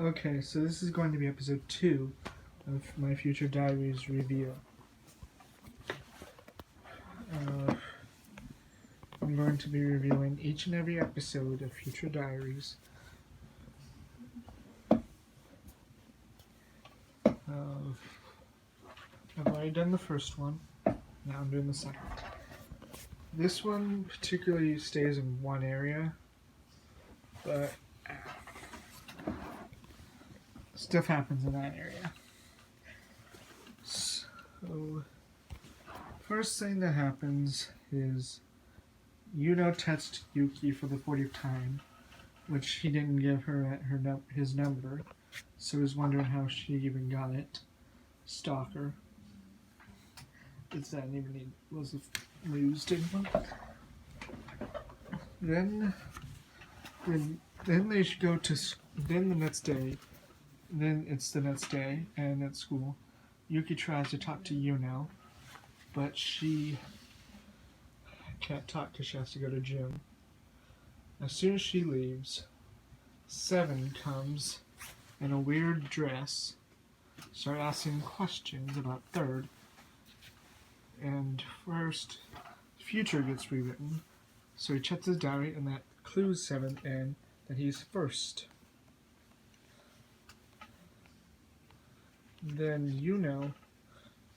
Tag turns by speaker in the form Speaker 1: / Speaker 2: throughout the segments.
Speaker 1: Okay, so this is going to be episode 2 of my Future Diaries review. I'm going to be reviewing each and every episode of Future Diaries. I've already done the first one, now I'm doing the second. This one particularly stays in one area, but stuff happens in that area. So, first thing that happens is Yuno texts Yuki for the 40th time, which he didn't give her his number, so he's wondering how she even got it. Stalker. Is that even was used in one? Then they go to. Then the next day. Then it's the next day, and at school, Yuki tries to talk to Yuno, but she can't talk because she has to go to gym. As soon as she leaves, Seven comes in a weird dress, start asking questions about Third, and first, Future gets rewritten, so he checks his diary and that clues Seven in that he's first. Then Yuno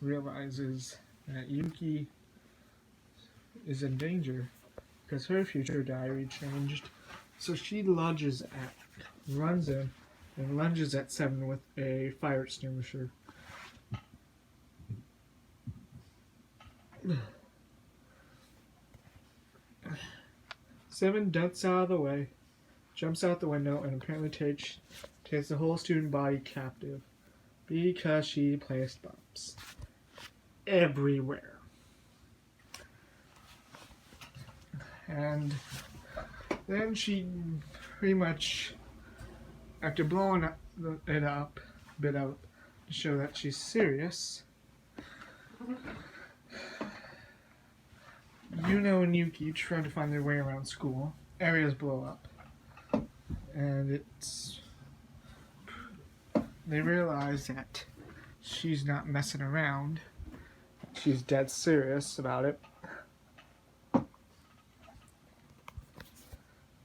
Speaker 1: realizes that Yuki is in danger because her future diary changed, so she lunges at Seven with a fire extinguisher. Seven ducks out of the way, jumps out the window, and apparently takes the whole student body captive because she placed bombs everywhere. And then she pretty much, after blowing it up a bit out to show that she's serious, Yuno and Yuki try to find their way around school. Areas blow up. And they realize that she's not messing around. She's dead serious about it.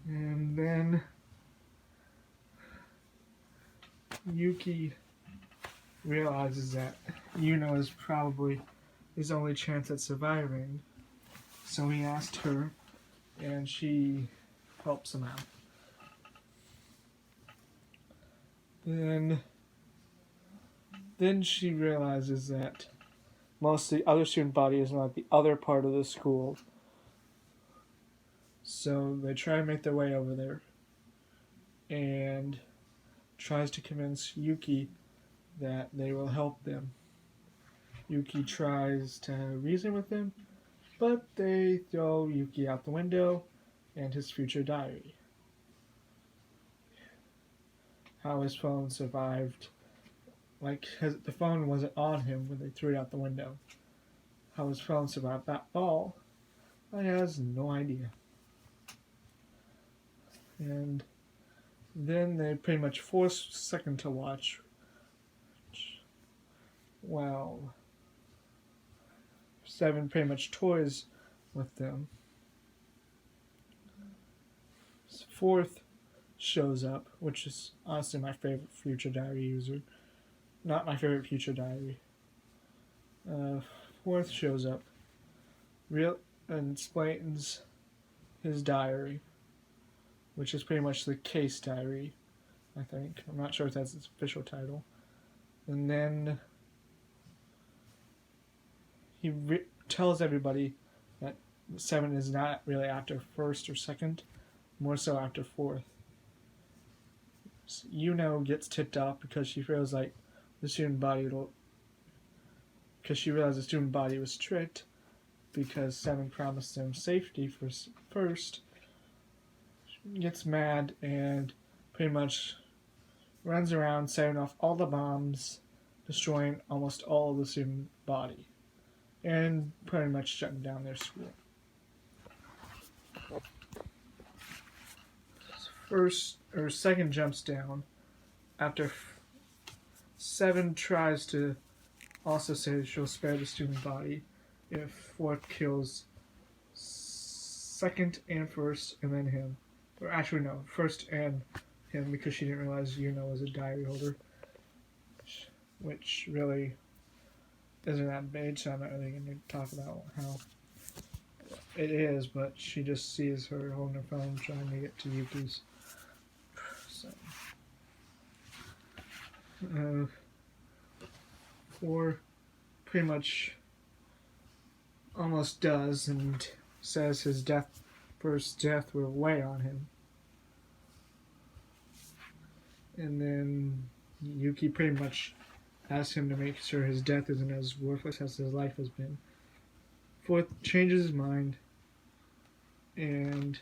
Speaker 1: And then Yuki realizes that Yuno is probably his only chance at surviving. So he asked her, and she helps him out. Then she realizes that most of the other student body is not the other part of the school. So they try to make their way over there and tries to convince Yuki that they will help them. Yuki tries to reason with them, but they throw Yuki out the window and his future diary. How his phone survived. The phone wasn't on him when they threw it out the window. How his phone survived that fall, I has no idea. And then they pretty much force Second to watch. Well, Seven pretty much toys with them. Fourth shows up, which is honestly my favorite future diary user. Not my favorite future diary. Fourth shows up and explains his diary, which is pretty much the case diary, I think. I'm not sure if that's its official title. And then he tells everybody that Seven is not really after first or second, more so after fourth. Yuno gets tipped off because she feels like the student body because she realized the student body was tricked because Seven promised them safety for first. She gets mad and pretty much runs around setting off all the bombs, destroying almost all of the student body, and pretty much shutting down their school. Second jumps down after 7 tries to also say she'll spare the student body if 4th kills 2nd and 1st and then him. Or actually no, 1st and him because she didn't realize Yuno was a diary holder. Which really isn't that big, so I'm not really going to talk about how it is, but she just sees her holding her phone trying to get to Yuki's. So, or pretty much almost does and says his first death will weigh on him. And then Yuki pretty much asks him to make sure his death isn't as worthless as his life has been. 4th changes his mind and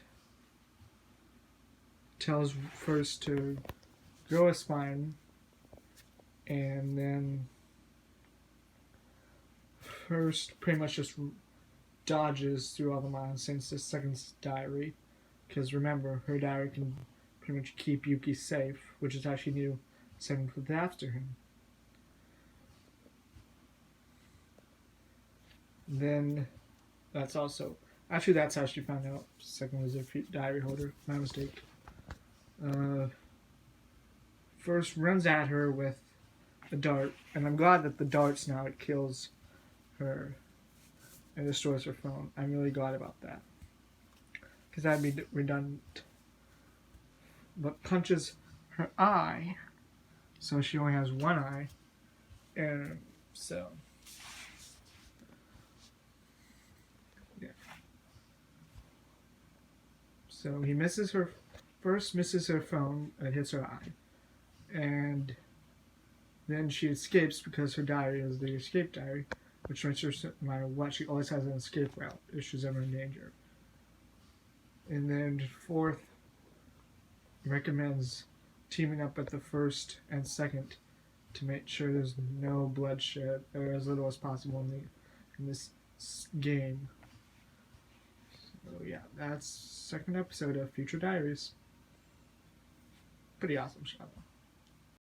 Speaker 1: tells 1st to grow a spine, and then 1st pretty much just dodges through all the nonsense to 2nd's diary, because remember, her diary can pretty much keep Yuki safe, which is how she knew 2nd was after him. Then that's how she found out 2nd was a diary holder. My mistake. 1st runs at her with a dart, and I'm glad that the darts now it kills her and destroys her phone. I'm really glad about that, because that'd be redundant. But punches her eye, so she only has one eye, and so. So he misses her phone and hits her eye. And then she escapes because her diary is the escape diary, which makes her, no matter what, she always has an escape route if she's ever in danger. And then 4th recommends teaming up with the 1st and 2nd to make sure there's no bloodshed, or as little as possible in this game. So yeah, that's 2nd episode of Future Diaries. Pretty awesome show.